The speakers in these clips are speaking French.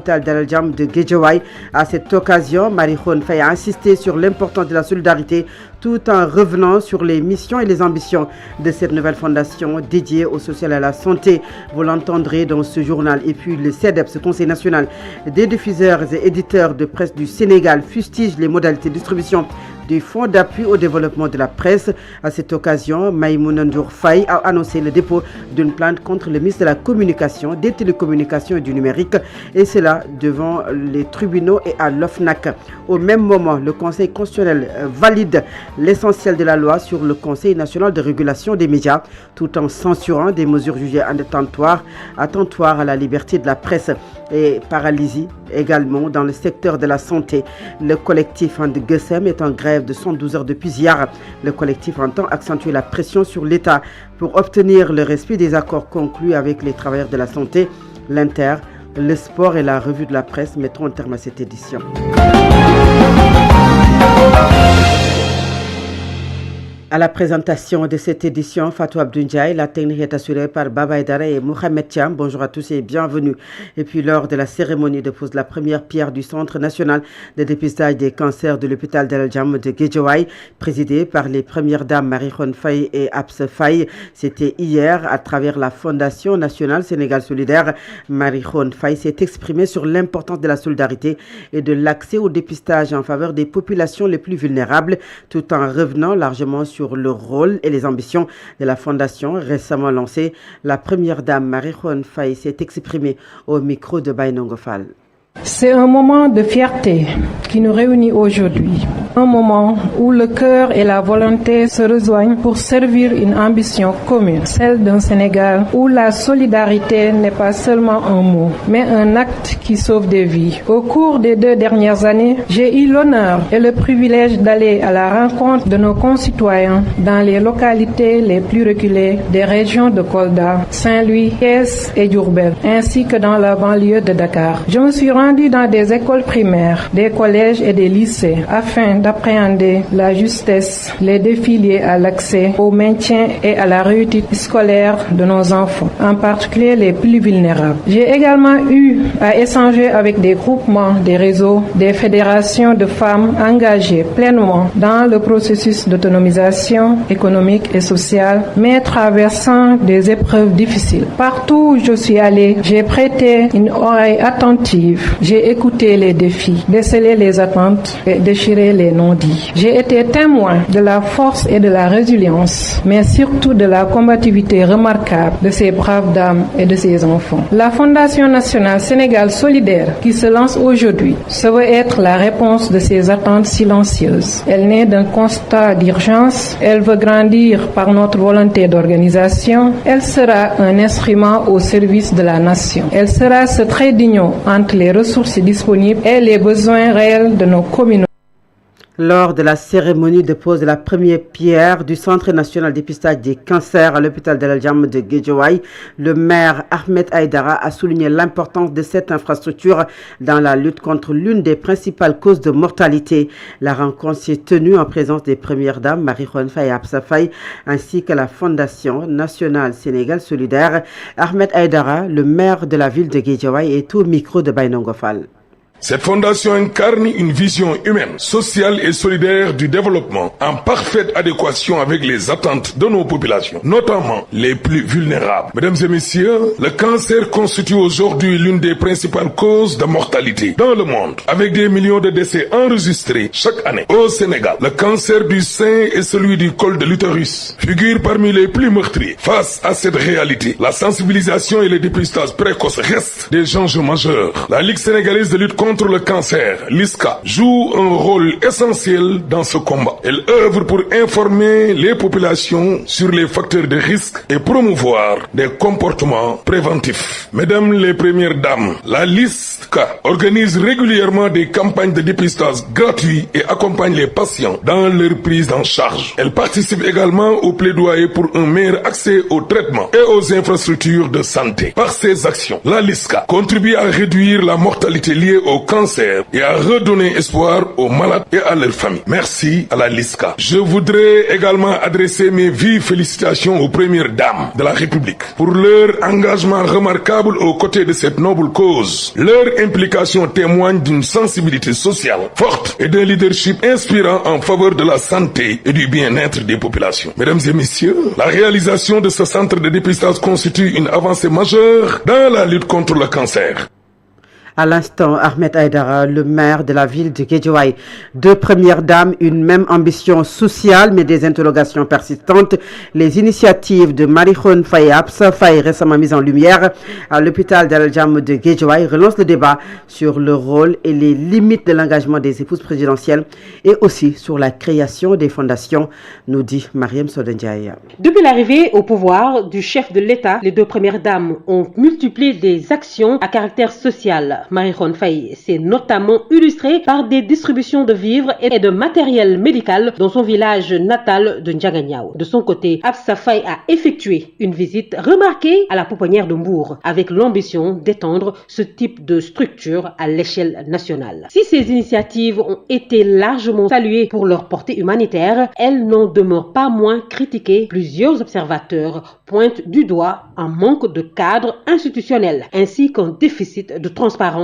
l'hôpital Dalal Jamm de Guédiawaye. À cette occasion, Marie Khone Faye a insisté sur l'importance de la solidarité tout en revenant sur les missions et les ambitions de cette nouvelle fondation dédiée au social et à la santé. Vous l'entendrez dans ce journal. Et puis le CEDEPS, Conseil national des diffuseurs et éditeurs de presse du Sénégal, fustige les modalités de distribution du Fonds d'appui au développement de la presse. À cette occasion, Maïmouna Ndour Faye a annoncé le dépôt d'une plainte contre le ministre de la Communication, des Télécommunications et du Numérique, et cela devant les tribunaux et à l'OFNAC. Au même moment, le Conseil constitutionnel valide l'essentiel de la loi sur le Conseil national de régulation des médias, tout en censurant des mesures jugées attentatoires à la liberté de la presse et paralysie également dans le secteur de la santé. Le collectif Andegessem est en grève de 112 heures depuis hier. Le collectif entend accentuer la pression sur l'État pour obtenir le respect des accords conclus avec les travailleurs de la santé. L'Inter, le sport et la revue de la presse mettront un terme à cette édition. À la présentation de cette édition, Fatou Abdoundiaye, la technique est assurée par Baba Aïdara et Mohamed Thiam. Bonjour à tous et bienvenue. Et puis lors de la cérémonie de pose de la première pierre du Centre national de dépistage des cancers de l'hôpital Dalal Jamm de Guédiawaye, présidé par les premières dames Marie Khone Faye et Absa Faye, c'était hier à travers la Fondation nationale Sénégal solidaire. Marie Khone Faye s'est exprimée sur l'importance de la solidarité et de l'accès au dépistage en faveur des populations les plus vulnérables, tout en revenant largement sur le rôle et les ambitions de la fondation récemment lancée. La première dame Marie Khone Faye s'est exprimée au micro de Bainongo Fall. C'est un moment de fierté qui nous réunit aujourd'hui. Un moment où le cœur et la volonté se rejoignent pour servir une ambition commune, celle d'un Sénégal où la solidarité n'est pas seulement un mot, mais un acte qui sauve des vies. Au cours des 2 dernières années, j'ai eu l'honneur et le privilège d'aller à la rencontre de nos concitoyens dans les localités les plus reculées des régions de Kolda, Saint-Louis, Thiès et Diourbel, ainsi que dans la banlieue de Dakar. Je me suis rendu dans des écoles primaires, des collèges et des lycées afin d'appréhender la justesse, les défis liés à l'accès au maintien et à la réussite scolaire de nos enfants, en particulier les plus vulnérables. J'ai également eu à échanger avec des groupements, des réseaux, des fédérations de femmes engagées pleinement dans le processus d'autonomisation économique et sociale, mais traversant des épreuves difficiles. Partout où je suis allée, j'ai prêté une oreille attentive. J'ai écouté les défis, décelé les attentes et déchiré les non-dits. J'ai été témoin de la force et de la résilience, mais surtout de la combativité remarquable de ces braves dames et de ces enfants. La Fondation nationale Sénégal solidaire qui se lance aujourd'hui se veut être la réponse de ces attentes silencieuses. Elle naît d'un constat d'urgence, elle veut grandir par notre volonté d'organisation, elle sera un instrument au service de la nation. Elle sera ce trait d'union entre les ressources disponibles et les besoins réels de nos communautés. Lors de la cérémonie de pose de la première pierre du Centre national de dépistage des cancers à l'hôpital Dalal Jamm de Guédiawaye, le maire Ahmed Aïdara a souligné l'importance de cette infrastructure dans la lutte contre l'une des principales causes de mortalité. La rencontre s'est tenue en présence des premières dames Marie Khone Faye et Absa Faye ainsi que la Fondation nationale Sénégal solidaire. Ahmed Aïdara, le maire de la ville de Guédiawaye, est au micro de Bainongo Fall. Cette fondation incarne une vision humaine, sociale et solidaire du développement en parfaite adéquation avec les attentes de nos populations, notamment les plus vulnérables. Mesdames et messieurs, le cancer constitue aujourd'hui l'une des principales causes de mortalité dans le monde, avec des millions de décès enregistrés chaque année. Au Sénégal, le cancer du sein et celui du col de l'utérus figurent parmi les plus meurtriers. Face à cette réalité, la sensibilisation et le dépistage précoce restent des enjeux majeurs. La Ligue sénégalaise de lutte contre le cancer, LISCA, joue un rôle essentiel dans ce combat. Elle œuvre pour informer les populations sur les facteurs de risque et promouvoir des comportements préventifs. Mesdames les premières dames, la LISCA organise régulièrement des campagnes de dépistage gratuits et accompagne les patients dans leur prise en charge. Elle participe également au plaidoyer pour un meilleur accès aux traitements et aux infrastructures de santé. Par ces actions, la LISCA contribue à réduire la mortalité liée au au cancer et à redonner espoir aux malades et à leurs familles. Merci à la LISCA. Je voudrais également adresser mes vives félicitations aux premières dames de la République pour leur engagement remarquable aux côtés de cette noble cause. Leur implication témoigne d'une sensibilité sociale forte et d'un leadership inspirant en faveur de la santé et du bien-être des populations. Mesdames et messieurs, la réalisation de ce centre de dépistage constitue une avancée majeure dans la lutte contre le cancer. À l'instant, Ahmed Aïdara, le maire de la ville de Guédiawaye. Deux premières dames, une même ambition sociale, mais des interrogations persistantes. Les initiatives de Marikhone Faye Absa Faye, récemment mises en lumière à l'hôpital d'Al-Jam de Guédiawaye, relancent le débat sur le rôle et les limites de l'engagement des épouses présidentielles et aussi sur la création des fondations, nous dit Mariam Sodendiaye. Depuis l'arrivée au pouvoir du chef de l'État, les deux premières dames ont multiplié des actions à caractère social. Marikhone Faye s'est notamment illustrée par des distributions de vivres et de matériel médical dans son village natal de Ndiaganiao. De son côté, Absa Faye a effectué une visite remarquée à la pouponnière de Mbour avec l'ambition d'étendre ce type de structure à l'échelle nationale. Si ces initiatives ont été largement saluées pour leur portée humanitaire, elles n'en demeurent pas moins critiquées. Plusieurs observateurs pointent du doigt un manque de cadre institutionnel ainsi qu'un déficit de transparence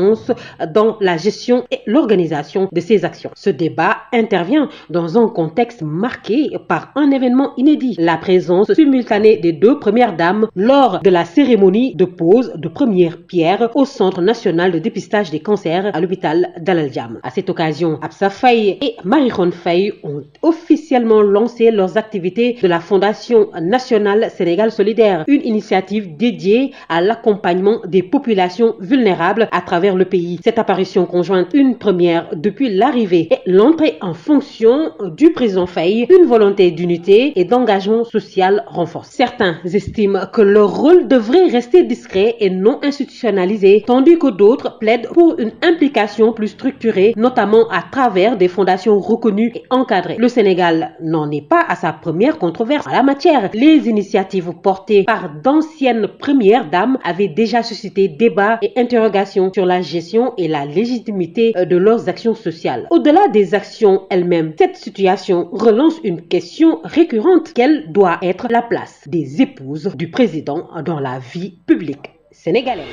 dans la gestion et l'organisation de ces actions. Ce débat intervient dans un contexte marqué par un événement inédit, la présence simultanée des deux premières dames lors de la cérémonie de pose de première pierre au Centre national de dépistage des cancers à l'hôpital d'Al-Jam. À cette occasion, Absa Faye et Marikhone Faye ont officiellement lancé leurs activités de la Fondation nationale Sénégal solidaire, une initiative dédiée à l'accompagnement des populations vulnérables à travers le pays. Cette apparition conjointe, une première depuis l'arrivée et l'entrée en fonction du président Faye, une volonté d'unité et d'engagement social renforcée. Certains estiment que leur rôle devrait rester discret et non institutionnalisé, tandis que d'autres plaident pour une implication plus structurée, notamment à travers des fondations reconnues et encadrées. Le Sénégal n'en est pas à sa première controverse en la matière. Les initiatives portées par d'anciennes premières dames avaient déjà suscité débats et interrogations sur la gestion et la légitimité de leurs actions sociales. Au-delà des actions elles-mêmes, cette situation relance une question récurrente. Quelle doit être la place des épouses du président dans la vie publique sénégalaise?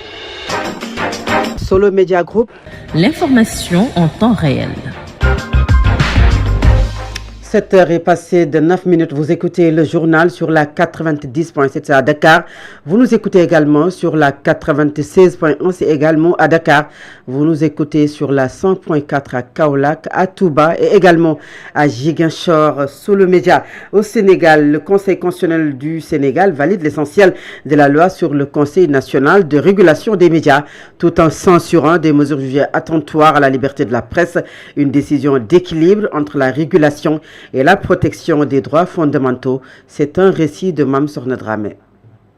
Solo Media Group. L'information en temps réel. 7h est passée de 9 minutes. Vous écoutez le journal sur la 90.7 à Dakar. Vous nous écoutez également sur la 96.1, c'est également à Dakar. Vous nous écoutez sur la 100.4 à Kaolack, à Touba et également à Ziguinchor. Sous le média au Sénégal, le Conseil constitutionnel du Sénégal valide l'essentiel de la loi sur le Conseil national de régulation des médias, tout en censurant des mesures jugées attentatoires à la liberté de la presse. Une décision d'équilibre entre la régulation et la protection des droits fondamentaux. C'est un récit de Mam Sornadramé.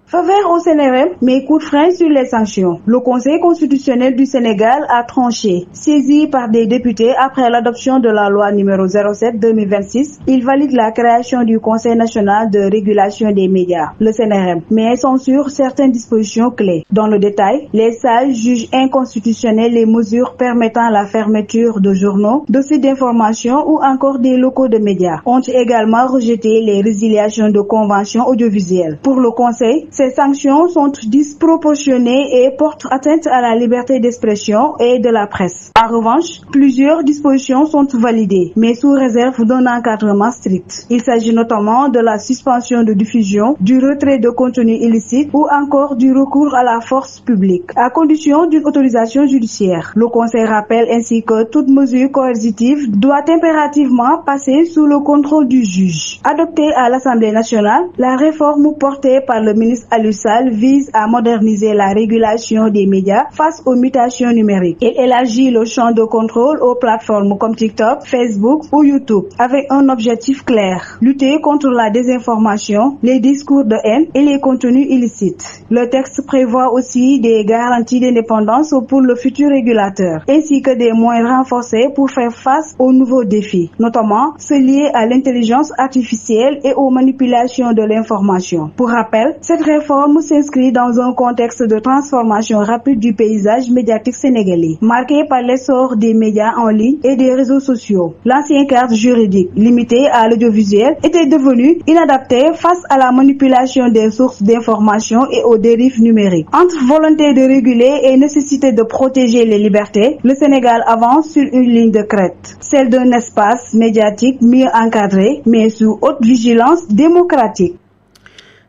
Feu vert au CNRM, mais coup de frein sur les sanctions. Le Conseil constitutionnel du Sénégal a tranché. Saisi par des députés après l'adoption de la loi numéro 07-2026, il valide la création du Conseil national de régulation des médias, le CNRM, mais censure certaines dispositions clés. Dans le détail, les sages jugent inconstitutionnelles les mesures permettant la fermeture de journaux, de sites d'information ou encore des locaux de médias. Ont également rejeté les résiliations de conventions audiovisuelles. Pour le Conseil, ces sanctions sont disproportionnées et portent atteinte à la liberté d'expression et de la presse. En revanche, plusieurs dispositions sont validées, mais sous réserve d'un encadrement strict. Il s'agit notamment de la suspension de diffusion, du retrait de contenu illicite ou encore du recours à la force publique, à condition d'une autorisation judiciaire. Le Conseil rappelle ainsi que toute mesure coercitive doit impérativement passer sous le contrôle du juge. Adoptée à l'Assemblée nationale, la réforme portée par le ministre Aliou Sall vise à moderniser la régulation des médias face aux mutations numériques. Elle élargit le champ de contrôle aux plateformes comme TikTok, Facebook ou YouTube avec un objectif clair: lutter contre la désinformation, les discours de haine et les contenus illicites. Le texte prévoit aussi des garanties d'indépendance pour le futur régulateur, ainsi que des moyens renforcés pour faire face aux nouveaux défis, notamment ceux liés à l'intelligence artificielle et aux manipulations de l'information. Pour rappel, cette réforme s'inscrit dans un contexte de transformation rapide du paysage médiatique sénégalais, marqué par l'essor des médias en ligne et des réseaux sociaux. L'ancien cadre juridique, limité à l'audiovisuel, était devenu inadapté face à la manipulation des sources d'information et aux dérives numériques. Entre volonté de réguler et nécessité de protéger les libertés, le Sénégal avance sur une ligne de crête, celle d'un espace médiatique mieux encadré, mais sous haute vigilance démocratique.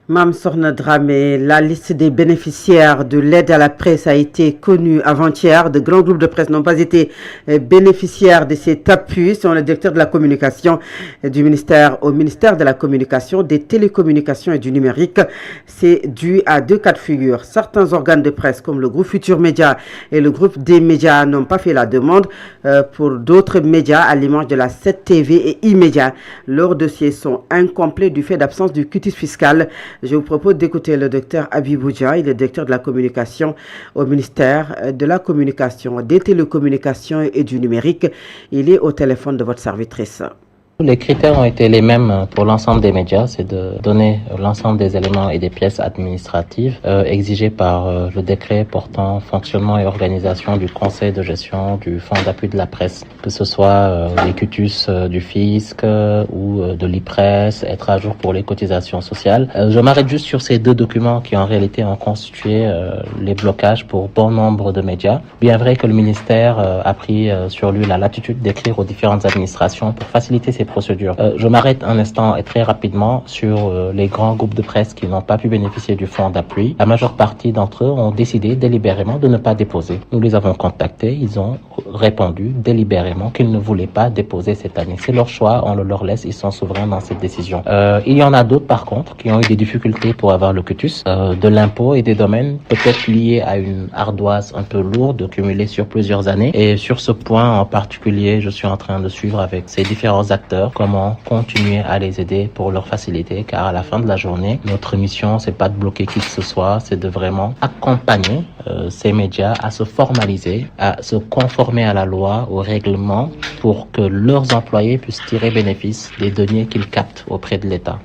Mam Sorna Dramé, la liste des bénéficiaires de l'aide à la presse a été connue avant-hier. De grands groupes de presse n'ont pas été bénéficiaires de cet appui, selon le directeur de la communication du ministère au ministère de la communication, des télécommunications et du numérique. C'est dû à deux cas de figure. Certains organes de presse comme le groupe Futur Média et le groupe des médias n'ont pas fait la demande. Pour d'autres médias, à l'image de la 7TV et E-Média, leurs dossiers sont incomplets du fait d'absence du quitus fiscal. Je vous propose d'écouter le docteur Habibou Dia, il est directeur de la communication au ministère de la communication, des télécommunications et du numérique. Il est au téléphone de votre servitrice. Les critères ont été les mêmes pour l'ensemble des médias, c'est de donner l'ensemble des éléments et des pièces administratives exigées par le décret portant fonctionnement et organisation du conseil de gestion du fonds d'appui de la presse, que ce soit les quitus du fisc ou de l'IPRES, être à jour pour les cotisations sociales. Je m'arrête juste sur ces deux documents qui en réalité ont constitué les blocages pour bon nombre de médias. Bien vrai que le ministère a pris sur lui la latitude d'écrire aux différentes administrations pour faciliter ces procédures. Je m'arrête un instant et très rapidement sur les grands groupes de presse qui n'ont pas pu bénéficier du fonds d'appui. La majeure partie d'entre eux ont décidé délibérément de ne pas déposer. Nous les avons contactés, ils ont répondu délibérément qu'ils ne voulaient pas déposer cette année. C'est leur choix, on le leur laisse, ils sont souverains dans cette décision. Il y en a d'autres par contre qui ont eu des difficultés pour avoir le quitus de l'impôt et des domaines, peut-être liés à une ardoise un peu lourde cumulée sur plusieurs années. Et sur ce point en particulier, je suis en train de suivre avec ces différents acteurs comment continuer à les aider pour leur faciliter, car à la fin de la journée, notre mission, c'est pas de bloquer qui que ce soit, c'est de vraiment accompagner ces médias à se formaliser, à se conformer à la loi, au règlement, pour que leurs employés puissent tirer bénéfice des deniers qu'ils captent auprès de l'État.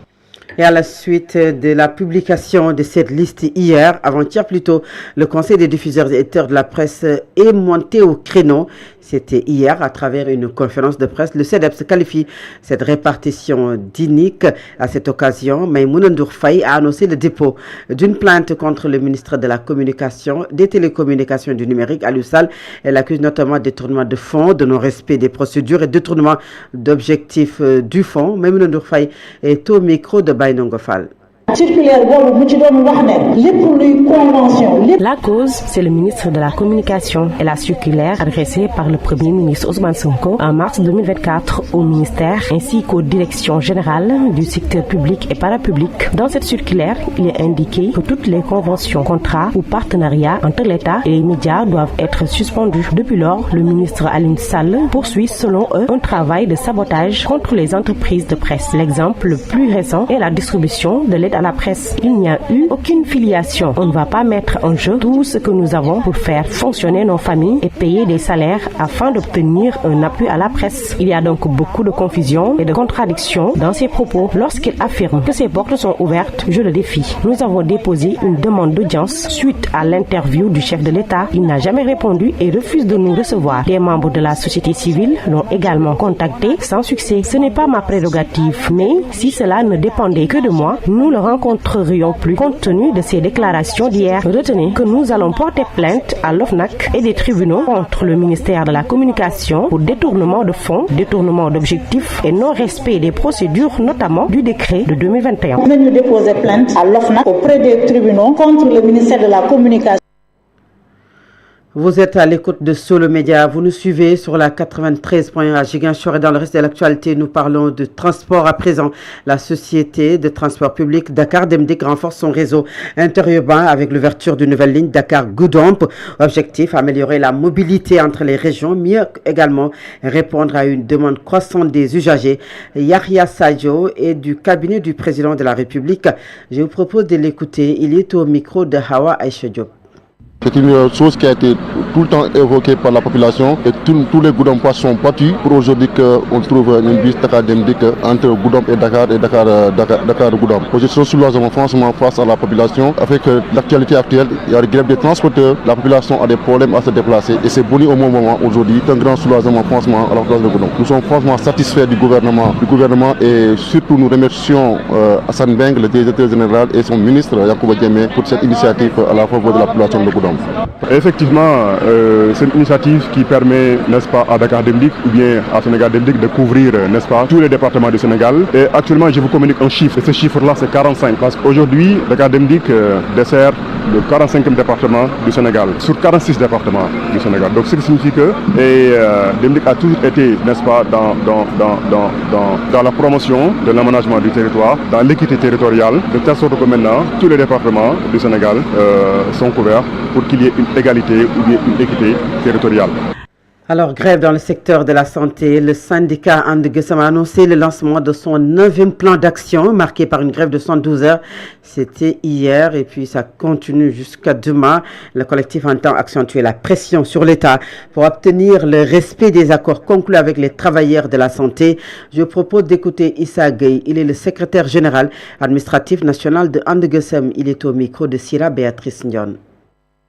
Et à la suite de la publication de cette liste hier, avant-hier plutôt, le Conseil des diffuseurs et éditeurs de la presse est monté au créneau. C'était hier à travers une conférence de presse. Le CEDEPS qualifie cette répartition d'inique. À cette occasion, Maïmouna Ndour Faye a annoncé le dépôt d'une plainte contre le ministre de la Communication, des Télécommunications et du Numérique, Aliou Sall. Elle accuse notamment détournement de fonds, de non-respect des procédures et détournement d'objectifs du fonds. Maïmouna Ndour Faye est au micro de Baïnongo Fall. La cause, c'est le ministre de la Communication et la circulaire adressée par le Premier ministre Ousmane Sonko en mars 2024 au ministère ainsi qu'aux directions générales du secteur public et parapublic. Dans cette circulaire, il est indiqué que toutes les conventions, contrats ou partenariats entre l'État et les médias doivent être suspendues. Depuis lors, le ministre Aliou Sall poursuit selon eux un travail de sabotage contre les entreprises de presse. L'exemple le plus récent est la distribution de l'aide à la presse. Il n'y a eu aucune filiation. On ne va pas mettre en jeu tout ce que nous avons pour faire fonctionner nos familles et payer des salaires afin d'obtenir un appui à la presse. Il y a donc beaucoup de confusion et de contradictions dans ses propos. Lorsqu'il affirme que ses portes sont ouvertes, je le défie. Nous avons déposé une demande d'audience suite à l'interview du chef de l'État. Il n'a jamais répondu et refuse de nous recevoir. Des membres de la société civile l'ont également contacté sans succès. Ce n'est pas ma prérogative, mais si cela ne dépendait que de moi, nous le rencontrerions plus compte tenu de ces déclarations d'hier. Retenez que nous allons porter plainte à l'OFNAC et des tribunaux contre le ministère de la Communication pour détournement de fonds, détournement d'objectifs et non-respect des procédures, notamment du décret de 2021. Nous venons déposer plainte à l'OFNAC auprès des tribunaux contre le ministère de la Communication. Vous êtes à l'écoute de Solo Média. Vous nous suivez sur la 93.1 à Ziguinchor et dans le reste de l'actualité, nous parlons de transport à présent. La société de transport public Dakar Demdik renforce son réseau interurbain avec l'ouverture d'une nouvelle ligne Dakar-Goudomp. Objectif, améliorer la mobilité entre les régions, mieux également répondre à une demande croissante des usagers. Yahya Sadio est du cabinet du président de la République. Je vous propose de l'écouter. Il est au micro de Hawa Aïcha Diop. C'est une chose qui a été tout le temps évoquée par la population et tous les Goudompois sont battus pour aujourd'hui qu'on trouve une bus Dakar Dem Dikk entre Goudomp et Dakar Goudomp. Je suis soulagement franchement face à la population. Avec l'actualité actuelle, il y a des grèves des transporteurs, la population a des problèmes à se déplacer et c'est venu au bon moment aujourd'hui. C'est un grand soulagement franchement à la place de Goudomp. Nous sommes franchement satisfaits du gouvernement et surtout nous remercions Hassan Beng, le directeur général et son ministre Yacouba Diémé pour cette initiative à la faveur de la population de Goudomp. Effectivement, c'est une initiative qui permet, n'est-ce pas, à Dakar Dem Dikk ou bien à Sénégal Dem Dikk de couvrir, n'est-ce pas, tous les départements du Sénégal. Et actuellement, je vous communique un chiffre. Et ce chiffre-là, c'est 45. Parce qu'aujourd'hui, Dakar Dem Dikk dessert le 45e département du Sénégal, sur 46 départements du Sénégal. Donc, ce qui signifie que Dem Dikk a toujours été, n'est-ce pas, dans la promotion de l'aménagement du territoire, dans l'équité territoriale, de telle sorte que maintenant, tous les départements du Sénégal sont couverts pour qu'il y ait une égalité ou bien une équité territoriale. Alors, grève dans le secteur de la santé, le syndicat And Gueusseum a annoncé le lancement de son 9e plan d'action marqué par une grève de 112 heures. C'était hier et puis ça continue jusqu'à demain. Le collectif entend accentuer la pression sur l'État pour obtenir le respect des accords conclus avec les travailleurs de la santé. Je propose d'écouter Issa Gueye. Il est le secrétaire général administratif national de And Gueusseum. Il est au micro de Sira Béatrice Ndion.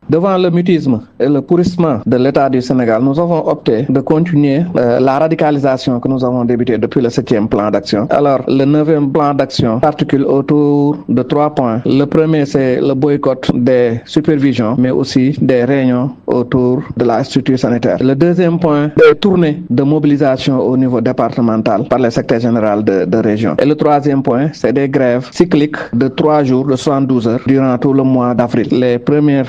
Devant le mutisme et le pourrissement de l'État du Sénégal, nous avons opté de continuer la radicalisation que nous avons débutée depuis le 7e plan d'action. Alors, le 9e plan d'action s'articule autour de 3 points. Le premier, c'est le boycott des supervisions, mais aussi des réunions autour de la structure sanitaire. Le deuxième point, des tournées de mobilisation au niveau départemental par le secrétaire général de région. Et le troisième point, c'est des grèves cycliques de 3 jours, de 72 heures, durant tout le mois d'avril. Les premières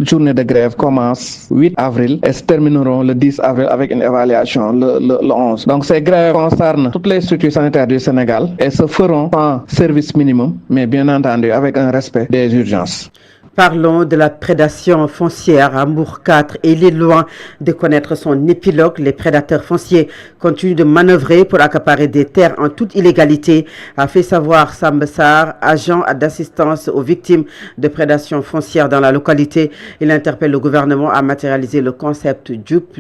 journées de grève commencent 8 avril et se termineront le 10 avril avec une évaluation le 11. Donc ces grèves concernent toutes les structures sanitaires du Sénégal et se feront en service minimum, mais bien entendu avec un respect des urgences. Parlons de la prédation foncière à Mbour 4. Il est loin de connaître son épilogue. Les prédateurs fonciers continuent de manœuvrer pour accaparer des terres en toute illégalité, a fait savoir Samba Sarr, agent d'assistance aux victimes de prédation foncière dans la localité. Il interpelle le gouvernement à matérialiser le concept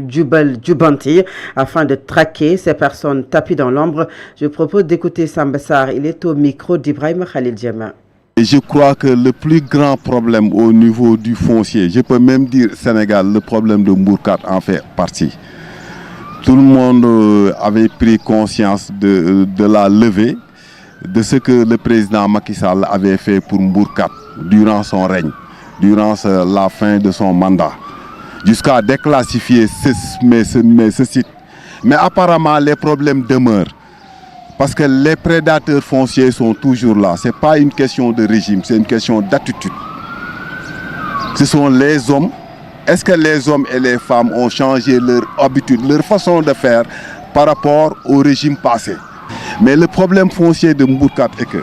Jubal Jubanti afin de traquer ces personnes tapis dans l'ombre. Je propose d'écouter Samba Sarr. Il est au micro d'Ibrahim Khalil Djema. Et je crois que le plus grand problème au niveau du foncier, je peux même dire Sénégal, le problème de Mbour 4 en fait partie. Tout le monde avait pris conscience de la levée, de ce que le président Macky Sall avait fait pour Mbour 4 durant son règne, durant la fin de son mandat, jusqu'à déclassifier ce site. Mais apparemment, les problèmes demeurent. Parce que les prédateurs fonciers sont toujours là. Ce n'est pas une question de régime, c'est une question d'attitude. Ce sont les hommes. Est-ce que les hommes et les femmes ont changé leur habitude, leur façon de faire par rapport au régime passé? Mais le problème foncier de Mbour 4 est que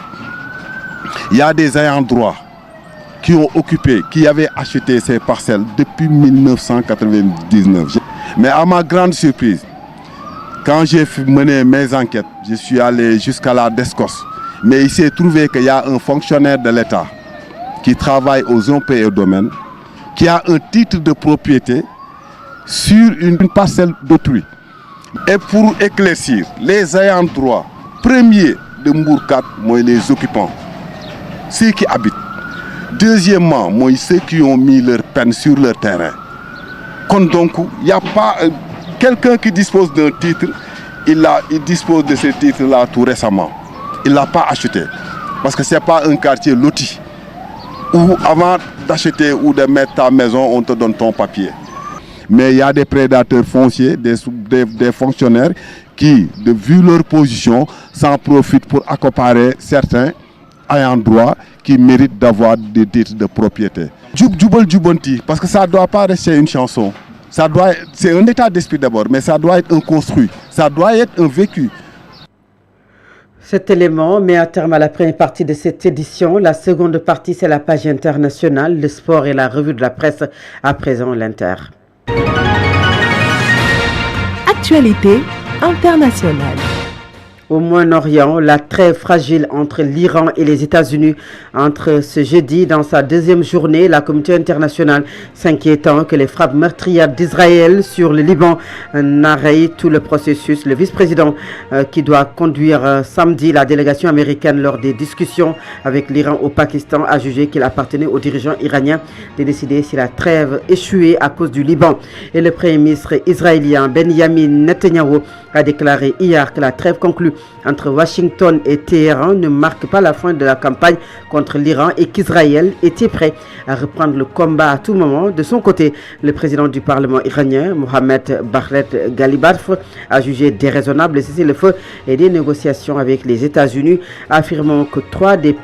il y a des ayants droit qui ont occupé, qui avaient acheté ces parcelles depuis 1999. Mais à ma grande surprise, quand j'ai mené mes enquêtes, je suis allé jusqu'à la DESCOS. Mais il s'est trouvé qu'il y a un fonctionnaire de l'État qui travaille aux impôts et domaines, qui a un titre de propriété sur une parcelle d'autrui. Et pour éclaircir, les ayants droit premiers de Mbour 4, moi, les occupants, ceux qui habitent. Deuxièmement, moi, ceux qui ont mis leur peine sur leur terrain. Donc, il n'y a pas... Quelqu'un qui dispose d'un titre, il dispose de ce titre-là tout récemment. Il ne l'a pas acheté. Parce que ce n'est pas un quartier loti. Où avant d'acheter ou de mettre ta maison, on te donne ton papier. Mais il y a des prédateurs fonciers, des fonctionnaires qui, vu leur position, s'en profitent pour accaparer certains ayant droit qui méritent d'avoir des titres de propriété. Jubal Jubanti, parce que ça ne doit pas rester une chanson. C'est un état d'esprit d'abord, mais ça doit être un construit, ça doit être un vécu. Cet élément met à terme à la première partie de cette édition. La seconde partie, c'est la page internationale, le sport et la revue de la presse. À présent, l'Inter. Actualité internationale. Au Moyen-Orient, la trêve fragile entre l'Iran et les États-Unis entre ce jeudi dans sa deuxième journée, la communauté internationale s'inquiétant que les frappes meurtrières d'Israël sur le Liban n'arrêtent tout le processus. Le vice-président qui doit conduire samedi la délégation américaine lors des discussions avec l'Iran au Pakistan a jugé qu'il appartenait aux dirigeants iraniens de décider si la trêve échouait à cause du Liban. Et le premier ministre israélien Benjamin Netanyahu a déclaré hier que la trêve conclue entre Washington et Téhéran ne marque pas la fin de la campagne contre l'Iran et qu'Israël était prêt à reprendre le combat à tout moment. De son côté, le président du Parlement iranien, Mohamed Bagher Ghalibaf, a jugé déraisonnable le cessez-le-feu et des négociations avec les États-Unis, affirmant que 3 des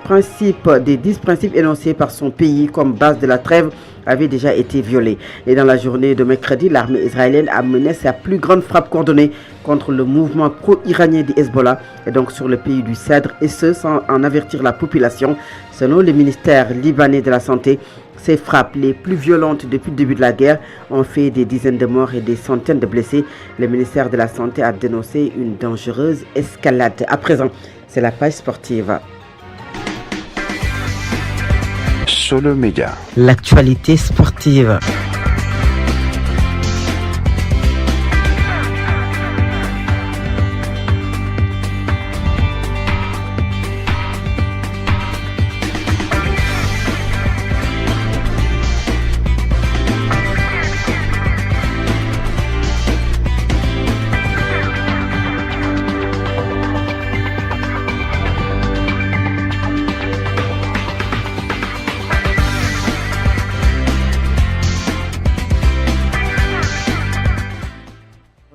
10 principes énoncés par son pays comme base de la trêve avait déjà été violé. Et dans la journée de mercredi, l'armée israélienne a mené sa plus grande frappe coordonnée contre le mouvement pro-iranien du Hezbollah et donc sur le pays du Cèdre, et ce sans en avertir la population. Selon le ministère libanais de la Santé, ces frappes les plus violentes depuis le début de la guerre ont fait des dizaines de morts et des centaines de blessés. Le ministère de la Santé a dénoncé une dangereuse escalade. À présent, c'est la page sportive. Solo Média. L'actualité sportive.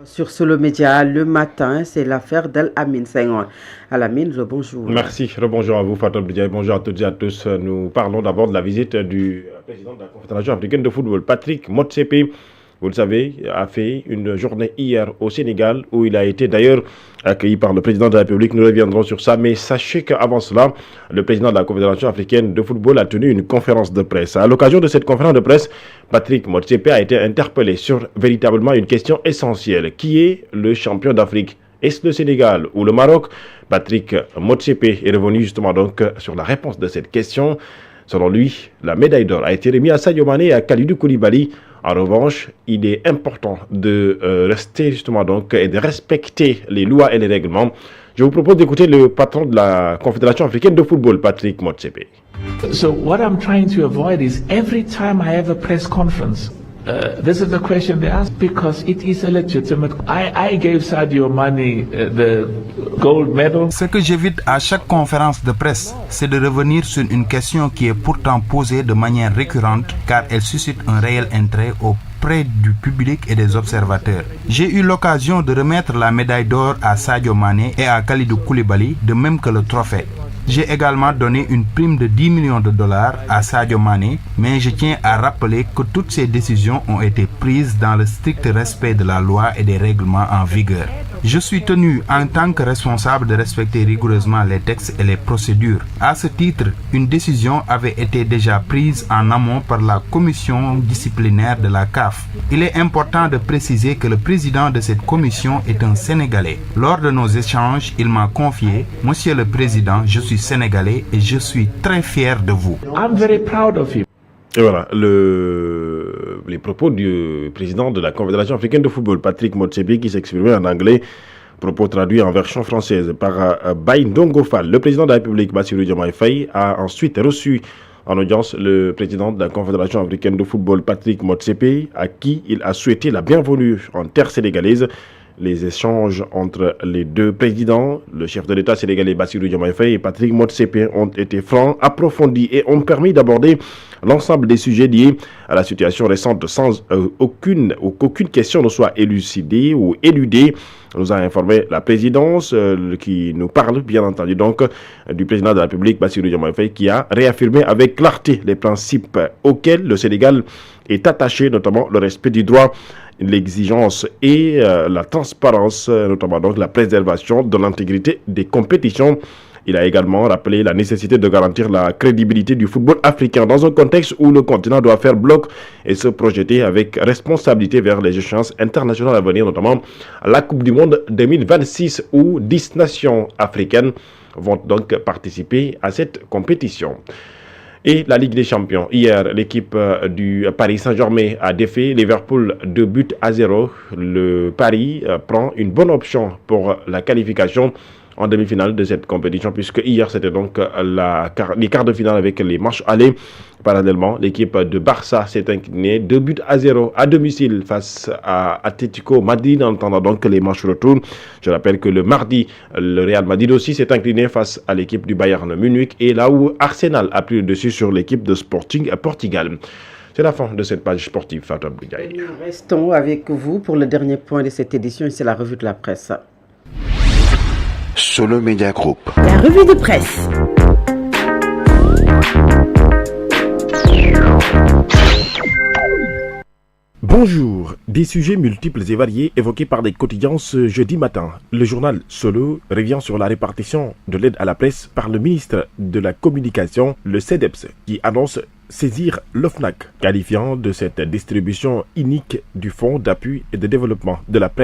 Sur Solo Média, le matin, c'est l'affaire d'Al-Amin Senghor. Al-Amin, bonjour. Merci, bonjour à vous Fatou Abdiaye, bonjour à toutes et à tous. Nous parlons d'abord de la visite du président de la Confédération africaine de football, Patrick Motsepe. Vous le savez, a fait une journée hier au Sénégal où il a été d'ailleurs accueilli par le président de la République. Nous reviendrons sur ça, mais sachez qu'avant cela, le président de la Confédération africaine de football a tenu une conférence de presse. À l'occasion de cette conférence de presse, Patrick Motsepe a été interpellé sur véritablement une question essentielle. Qui est le champion d'Afrique ? Est-ce le Sénégal ou le Maroc ? Patrick Motsepe est revenu justement donc sur la réponse de cette question. Selon lui, la médaille d'or a été remise à Sadio Mané et à Kalidou Koulibaly. En revanche, il est important de rester justement donc et de respecter les lois et les règlements. Je vous propose d'écouter le patron de la Confédération africaine de football, Patrick Motsepe. So what I'm trying to avoid is every time I have a press conference, this is the question they ask because it is a legitimate. I gave Sadio Mane the gold medal. Ce que j'évite à chaque conférence de presse, c'est de revenir sur une question qui est pourtant posée de manière récurrente car elle suscite un réel intérêt auprès du public et des observateurs. J'ai eu l'occasion de remettre la médaille d'or à Sadio Mané et à Kalidou Koulibaly, de même que le trophée. J'ai également donné une prime de 10 millions de dollars à Sadio Mané, mais je tiens à rappeler que toutes ces décisions ont été prises dans le strict respect de la loi et des règlements en vigueur. Je suis tenu en tant que responsable de respecter rigoureusement les textes et les procédures. À ce titre, une décision avait été déjà prise en amont par la commission disciplinaire de la CAF. Il est important de préciser que le président de cette commission est un Sénégalais. Lors de nos échanges, il m'a confié « Monsieur le Président, je suis Sénégalais et je suis très fier de vous. » I'm very proud of you. Et voilà, les propos du président de la Confédération africaine de football, Patrick Motsepe, qui s'exprimait en anglais, propos traduits en version française par Baye Ndongo Fall. Le président de la République, Bassirou Diomaye Faye, a ensuite reçu en audience le président de la Confédération africaine de football, Patrick Motsepe, à qui il a souhaité la bienvenue en terre sénégalaise. Les échanges entre les deux présidents, le chef de l'État sénégalais Bassirou Diomaye Faye et Patrick Motsepe, ont été francs, approfondis et ont permis d'aborder l'ensemble des sujets liés à la situation récente sans qu'aucune question ne soit élucidée ou éludée. Nous a informé la présidence qui nous parle bien entendu donc du président de la République Bassirou Diomaye Faye, qui a réaffirmé avec clarté les principes auxquels le Sénégal est attaché, notamment le respect du droit, l'exigence et la transparence, notamment donc la préservation de l'intégrité des compétitions Il a également rappelé la nécessité de garantir la crédibilité du football africain dans un contexte où le continent doit faire bloc et se projeter avec responsabilité vers les échéances internationales à venir, notamment la Coupe du Monde 2026 où 10 nations africaines vont donc participer à cette compétition. Et la Ligue des Champions. Hier, l'équipe du Paris Saint-Germain a défait Liverpool 2-0. Le Paris prend une bonne option pour la qualification en demi-finale de cette compétition, puisque hier c'était donc les quarts de finale avec les matchs allés. Parallèlement, l'équipe de Barça s'est inclinée 2-0 à domicile face à Atlético Madrid en attendant donc les matchs retour. Je rappelle que le mardi, le Real Madrid aussi s'est incliné face à l'équipe du Bayern Munich, et là où Arsenal a pris le dessus sur l'équipe de Sporting Portugal. C'est la fin de cette page sportive, Fatou Abdoulaye. Nous restons avec vous pour le dernier point de cette édition, et c'est la revue de la presse. Solo Media Group. La revue de presse. Bonjour. Des sujets multiples et variés évoqués par des quotidiens ce jeudi matin. Le journal Solo revient sur la répartition de l'aide à la presse par le ministre de la Communication, le CEDEPS, qui annonce saisir l'OFNAC, qualifiant de cette distribution inique du Fonds d'appui et de développement de la presse